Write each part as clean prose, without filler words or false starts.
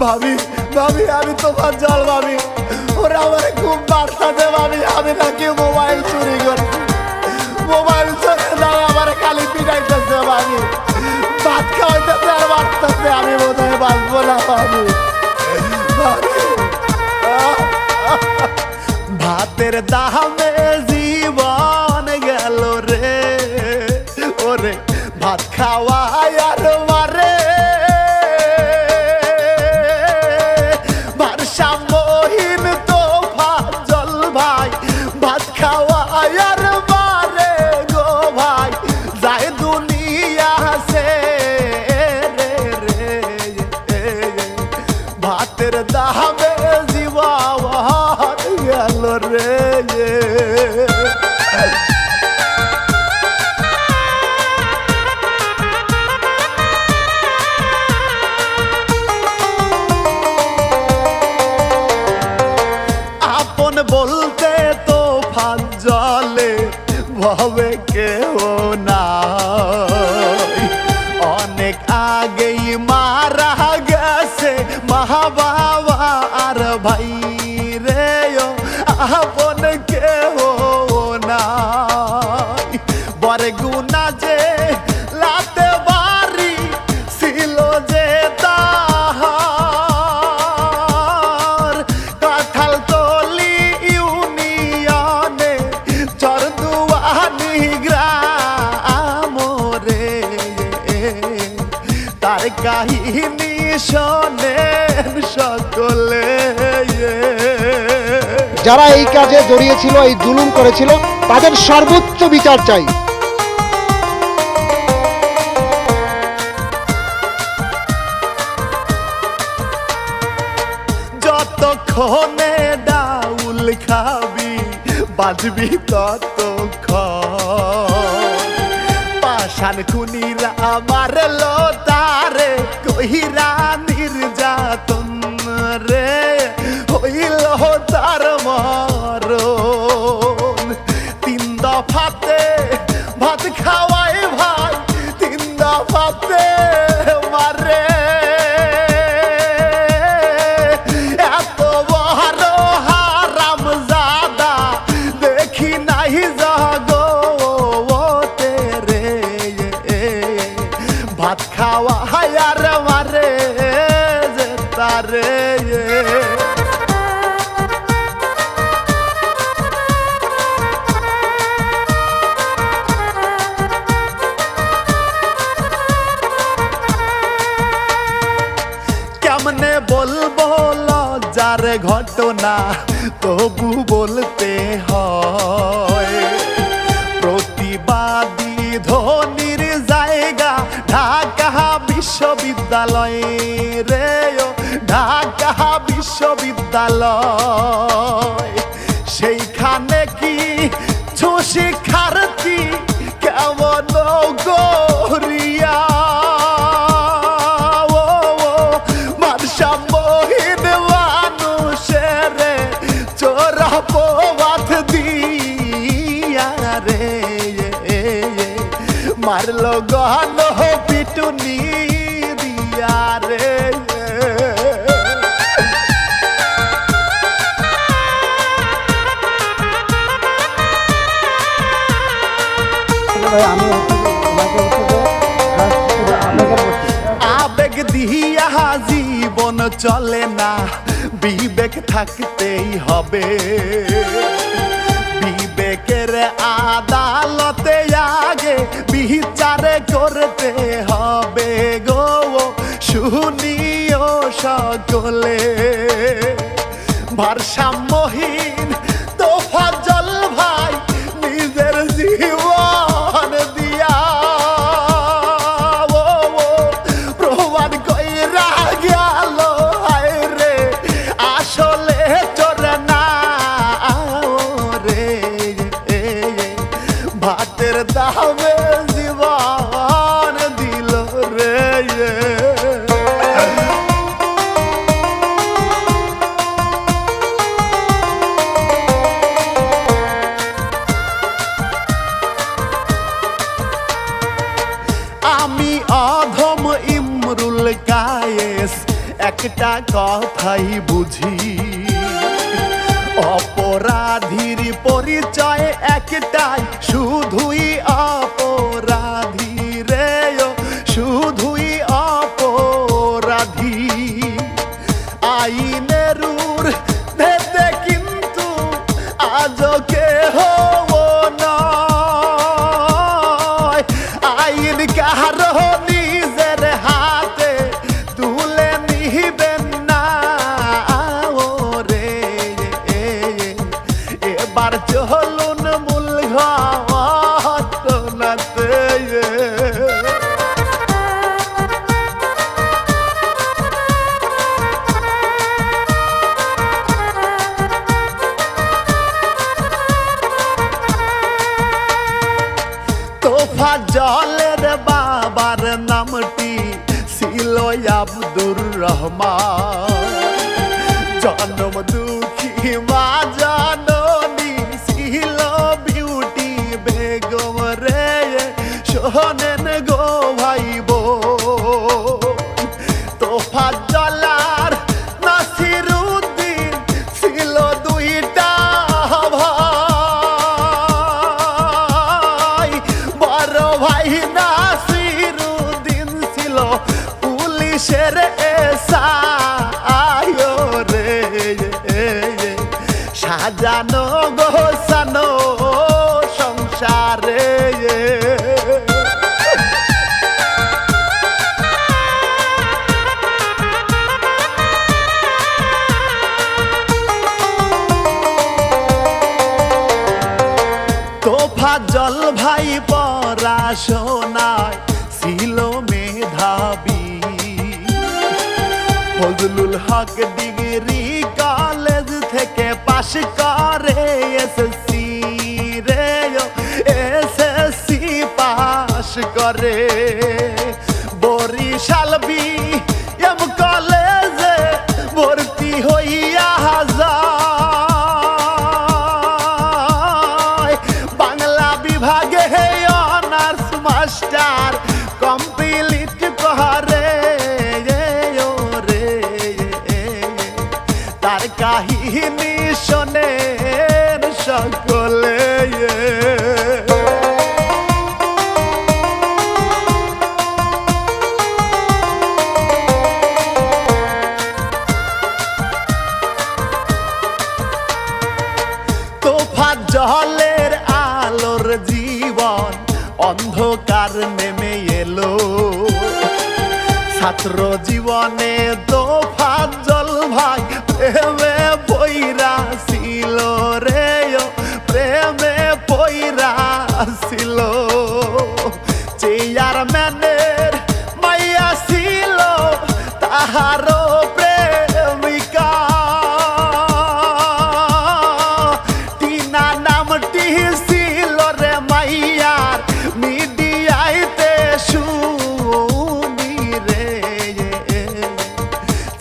ভাবি ভাবি আমি তোমার জল ভাবি, ওরা আমার খুব বার্তা দে ভাবি, আমি নাকি মোবাইল চুরি করি, মোবাইল চুরি দাও আমার খালি পিটাইতেছে ভাবি, ভাত খাওয়াইতেছে আর বাড়তেছে, আমি বোধ হয় বাঁচবো না ভাবি। ভাতের দামে জীবন গেল রে, ওরে ভাত খাওয়াই আর মারে, ভারসাম্যহীন তো জল ভাই, ভাত খাওয়াই আর মারে গো ভাই, যায় দুনিয়া সে রে রে, ভাতের দামে জীবন গেল রে। আপন বলতে তো ফান জলে ভাবে কেউ নাই, অনেক আগেই মারা গেছে মা বাবা আর ভাই রে, আপন কেউ নাই, বরে গুনা যে লাতে বাড়ি ছিল যে তাহার, কাঁঠাল তলি ইউনিয়নে চরদুয়ানি গ্রাম রে, তার কাহিনী শোনেন সকলে। যারা এই কাজে জড়িয়েছিল, এই জুলুম করেছিল, তাদের সর্বোচ্চ বিচার চাই। যতক্ষণে ডাউল খাবি বাজবি ততক্ষণ, পাষাণ খুনিরা মারলো তারে কহিরা নির্যাতন রে, হইল তার মরণ, তিন দফাতে ভাত খাওয়াই ভাই, তিন দফাতে মারে, এত বড় হারামজাদা দেখি নাই জগতে রে, ভাত খাওয়াই আর মারে যে তারে। কেমনে বলবো লজ্জার ঘটনা তবু বলতে হয়, প্রতিবাদী ধনির জায়গা ঢাকা বিশ্ববিদ্যালয় রে, ঢাকা বিশ্ববিদ্যালয়, সেইখানে কি শিক্ষার্থী কেমন গরিয়া, ভারসাম্যহীন মানুষের চোরা পথ দিয়া রে, মারলো গহন পিটুনি দিয়া রে। আবেগ দিয়া জীবন চলে না, বিবেক থাকতেই হবে, বিবেকের আদালতে আগে বিচার করতে হবে গো, শুনিও সকলে, ভারসাম্যহীন তোফা জল ভাই নিজের জীবন দিয়া প্রমাণ কইরা গেল রে, আসলে চোর না রে, ভাতের দামে জীবন দিল রে। একটা কথাই বুঝি, অপরাধীর পরিচয় একটাই, শুধুই অপরাধী রে, শুধুই অপরাধী। আইনের ঊর্ধ্বে কিন্তু আজও কেহ নয়, আইন কারো নিজের হাতে তুলে নিবেন না। ওরে এবার চলুন মূল ঘটনাতে। তোফাজ্জলের বাবার নামটি ছিল আব্দুর রহমান, জন্ম দুঃখী মা জননী ছিল বিউটি বেগম রে। শোনেন গো ভাই বোন, তোফাজ্জলার নাসিরউদ্দিন ছিল দুইটা ভাই। বড় ভাই নাসিরউদ্দিন ছিল পুলিশের এসআই রে। সাজানো গোছানো সংসারে তোফাজ্জল ভাই পড়াশোনায় ছিল মেধাবী, ফজলুল হক ডিগ্রি কলেজ থেকে পাশ করে এসএসসি রে, এসএসসি পাশ করে। বরিশাল বিএম কলেজে ভর্তি হইয়া যায়, বাংলা বিভাগে অনার্স মাস্টার কমপ্লিট করে। তার কাহিনী শোনেন সকলে। তোফাজ্জলের আলোর জীবন অন্ধকার নেমে এলো, ছাত্র জীবনে তোফাজ্জল ভাই প্রেমে পইরা ছিল রে, প্রেমে পইরা ছিল। চেয়ারম্যানের মাইয়া ছিল তাহারও প্রেমিকা, টিনা নামটি ছিল রে মাইয়ার, মিডিয়াইতে শুনি রে।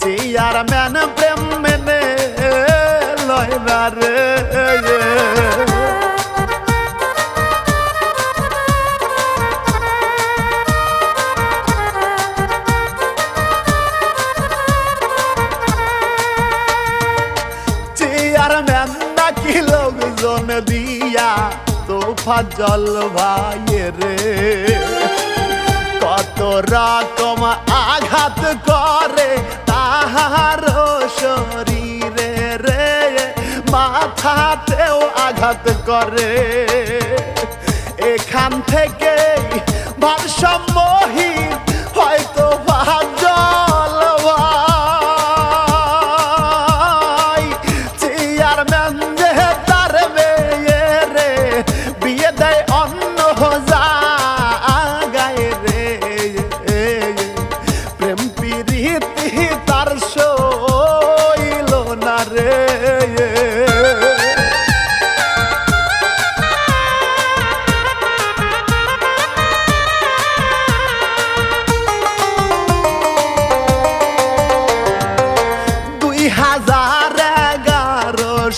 চেয়ারম্যান প্রেম মেনে লয় না রে। চেয়ারম্যান নাকি লোকজন দিয়া তোফাজ্জল ভাইয়ের কত রকম আঘাত করে তাহার শরীরে রে, মাথাতেও আঘাত করে। এখান থেকে ভারসাম্যহীন হয়তো তোফাজ্জল ভাই, চেয়ারম্যান যে তার মেয়ে রে বিয়ে দেয় অন্য জায়গায় রে। প্রেম প্রীতি তার সইল না রে।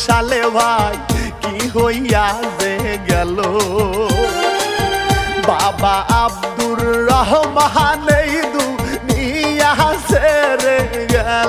সালে ভাই কি হইয়া যে গেল, বাবা আব্দুর রহমান এই দুনিয়া ছেড়ে গেল।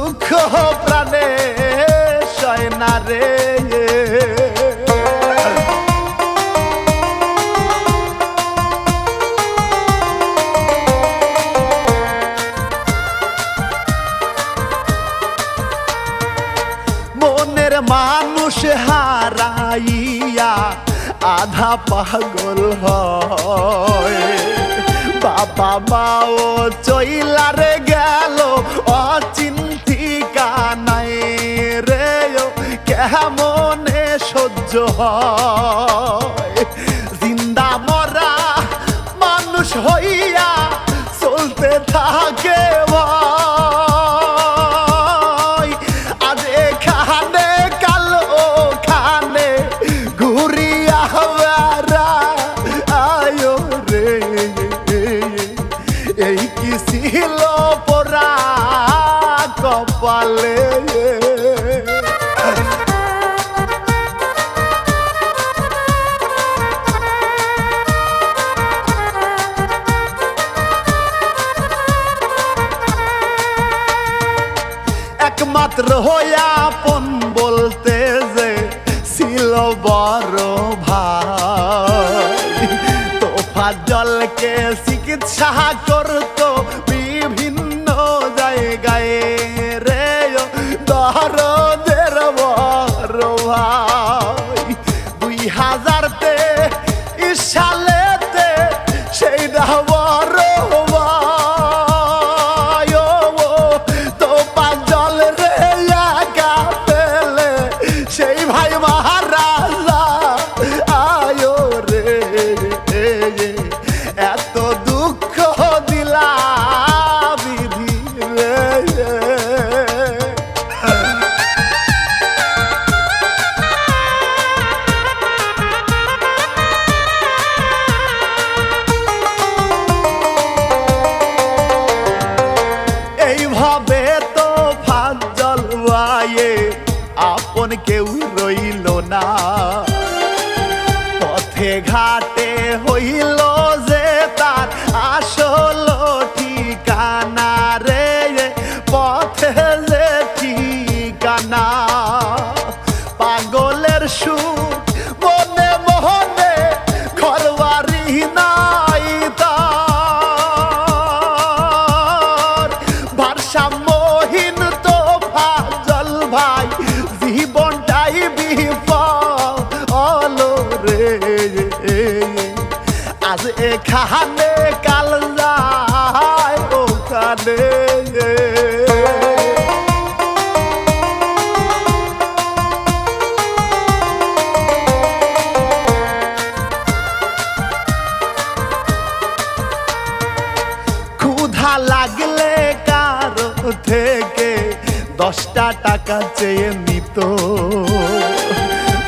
দুঃখ প্রাণে সয় না রে। মনের মানুষ হারাইয়া আধা পাগল হয়, বাবা মাও চইলারে গেল অচিন্তিকা নাই রে, কেমনে সহ্য হয়। জিন্দা মরা মানুষ হইয়া চলতে থাকে ভয়, আজ এখানে কাল ওখানে ঘুরিয়া আয়ো রে। এই কি ছিল পোড়া কপালে, একমাত্র হইয়া আপন বলতে যে ছিল বড় ভাই, তোফাজ্জলকে চিকিৎসা করতো বিভিন্ন জায়গায় রে, দরদের বড় ভাই। 2000-তে সালেতে সেইটা বড় ভাই, তোফাজ্জল রে একা পেলে সেই ভাই মহারাজা আয়ো রে। এত দুঃখ দিলা বিধি রে। এইভাবে তোফাজ্জল ভাইয়ে আপন কেউ রইল না, পথে ঘাটে হইল যে তার আসল ঠিকানা রে, পথে যে ঠিকানা। পাগলের সুখ মনে মনে ঘরবাড়ি নাই তার, ভারসাম্যহীন তোফাজ্জল ভাই জীবনটাই বিফল রে। আজ এখানে কাল যায় ওখানে, ক্ষুধা লাগলে কারো থেকে 10টা টাকা চেয়ে নিত,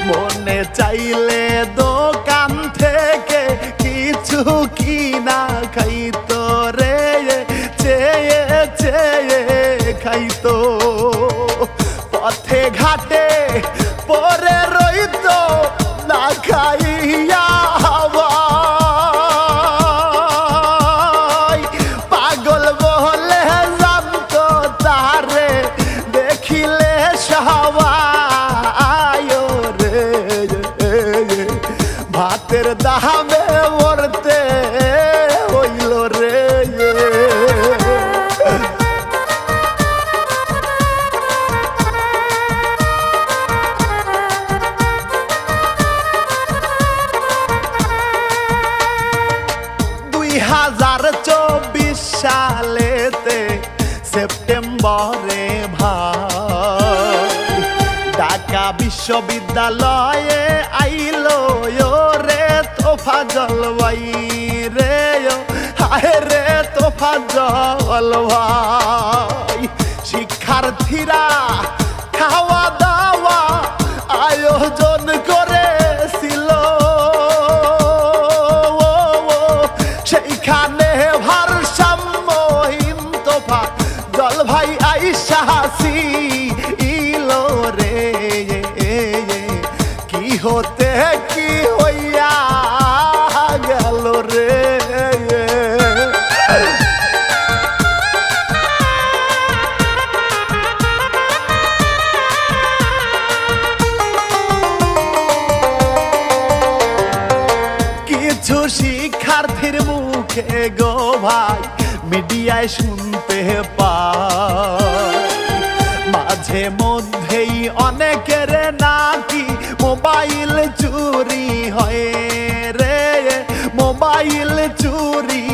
মনে চাইলে দোকান থেকে কিছু কিনা খাইতো রে, চেয়ে চেয়ে খাইতো। পথে ঘাটে পরে রইতো না খাইয়া হাওয়ায়, পাগল বলে জানতো তারে দেখিলে সবাই রে। ভাতের দামে মরতে হইল রে। 2024 সালেতে সেপ্টেম্বরে ভাই ঢাকা বিশ্ববিদ্যালয়ে আইলো রে তোফাজ্জল ভাই রে, হায় রে তোফাজ্জল ভাই। শিক্ষার্থীরা খাওয়া দাওয়া আয়োজন করেছিল, সেইখানে ভারসাম্যহীন তোফাজ্জল ভাই আইসা ইলো রে। কি হতে কি হইয়া গেল রে। শিক্ষার্থীর মুখে গো ভাই মিডিয়ায় শুনতে পাই, মাঝে মধ্যেই অনেকের নাকি মোবাইল চুরি হয় রে, মোবাইল চুরি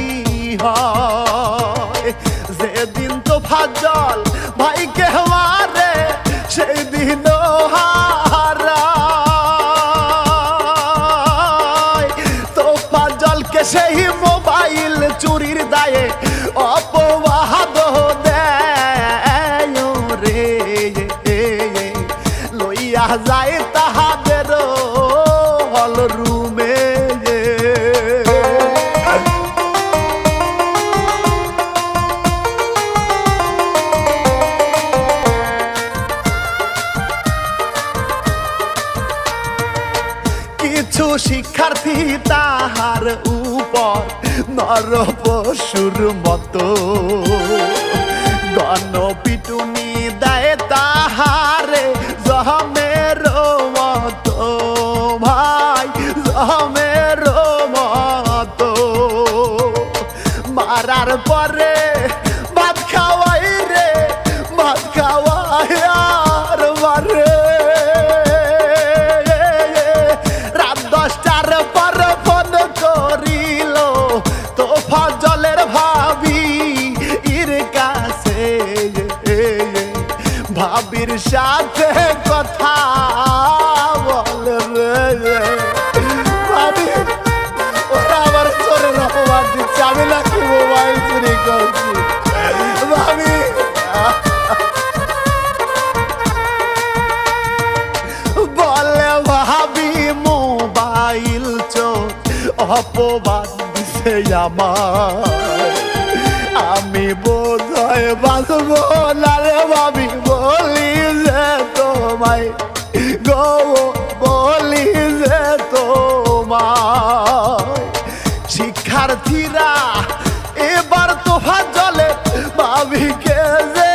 হয়। যেদিন তো ফাজল ভাইকে মারে সেই দিন হারায়, তো ফাজলকে সেই মোবাইল চুরির দায়ে অপবাদ দেয় রে, লইয়া যায় তাহাদের হল রুমে। কিছু শিক্ষার্থী তাহার উপর নরপশুর মতো গণপিটুনি দেয় তাহারে জহমের মতো ভাই, জহমের মতো। মারার পরে ভাত খাওয়াই রে, ভাত খাওয়াই আর মারে। রাত 10টার পর ফোন করিল তো ফজলের ভাবি ইর কাছে, ভাবির সাথে কথা বল রে। ভাবি ওরা আমার চোরের অপবাদ দিচ্ছে, আমি নাকি মোবাইল চুরি করছি। ভাবি বলে ভাবি মোবাইল চোর অপবাদ দিছে আমার, আমি বোধহয় বাঁচবো না রে ভাবি। বলি যে তোমায় গো, বলি যে তোমায় শিক্ষার্থীরা এবার তো ফাজলে ভাবিকে যে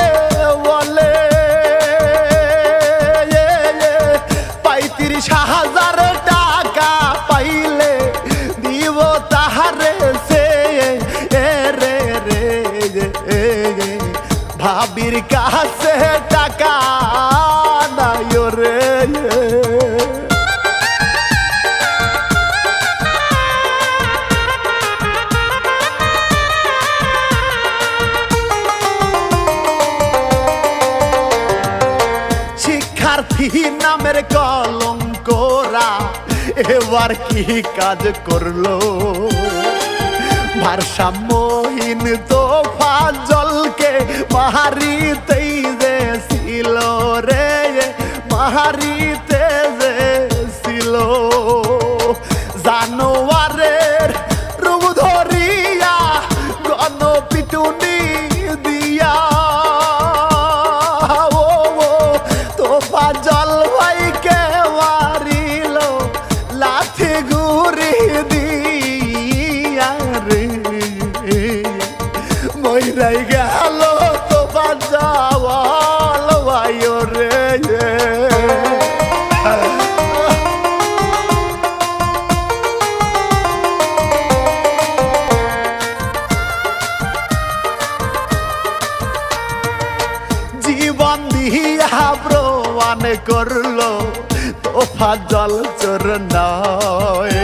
বলে 35,000 টাকা পাইলে দিব তাহারে সে রে রে, ভাবির কাছে টাকা নাই রে। শিক্ষার্থী নামের কলঙ্করা এবার কি কাজ করলো, ভারসাম্যহীন তো ফাজলকে মারিতেই যে ছিল রে, মারিতে যে ছিল। জানোয়ারের রূপ ধরিয়া গণপিটুনি দিয়া তো ফাজল ভাইকে মারিল লাথি ঘুরি দিয়া রে, মইরাই গেল তো ফাজল ভাই রে। জীবন দিয়া প্রমাণ করলো তো ফাজল চোর নয়,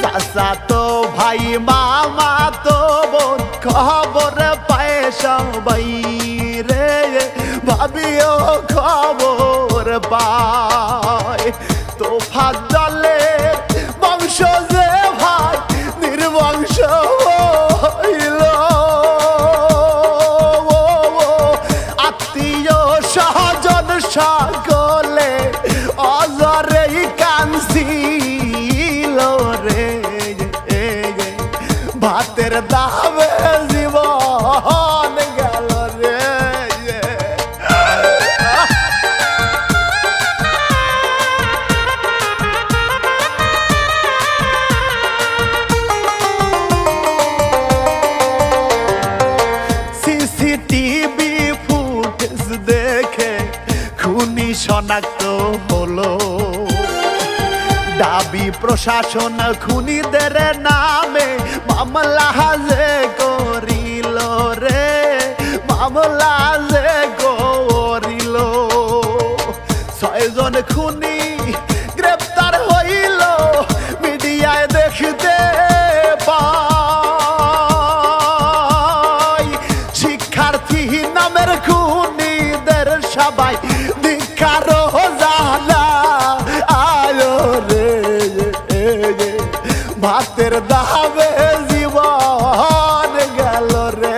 চাচা তো ভাই মামা তো বোন খবর পায় সবাই রে, ভাবিও খবর পায়। তো ফাজলে বংশ যে ভাই নির্বংশ হইল, আত্মীয় সহজন সকলে অজরেই কানছিল রে, ভাতের দামে জীবন গেল রে। সিসিটিভি ফুটেজ দেখে খুনি শনাক্ত হলো, দাবি প্রশাসন খুনিদের নামে মামলা যে করিল রে, মামলা যে করিল। 6 জন খুনি গ্রেপ্তার হইল, মিডিয়ায় দেখতে পাই। শিক্ষার্থী নামের খুনিদের সবাই ধিক্কার জানা আলো রে, ভাতের দামে জীবন গেল রে।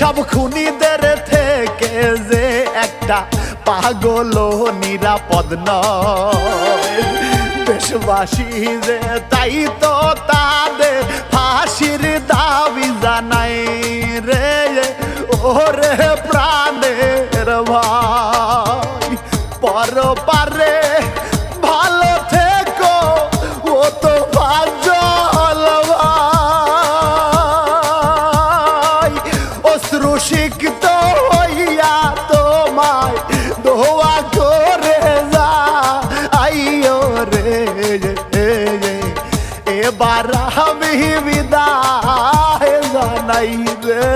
সব খুনিদের থেকে যে একটা পাগল নিরাপদ নয়, দেশবাসী যে তাই তো তাদের ফাঁসির দাবি জানাই রে। ওরে প্রাণের ভাই, পরপারে ভালো থেকো, ও তো ভাজল ভাই। অশ্রু সিক্ত হইয়া তোমায় দোয়া করে যা আইও রে। এবার আমি বিদায় জানাই রে।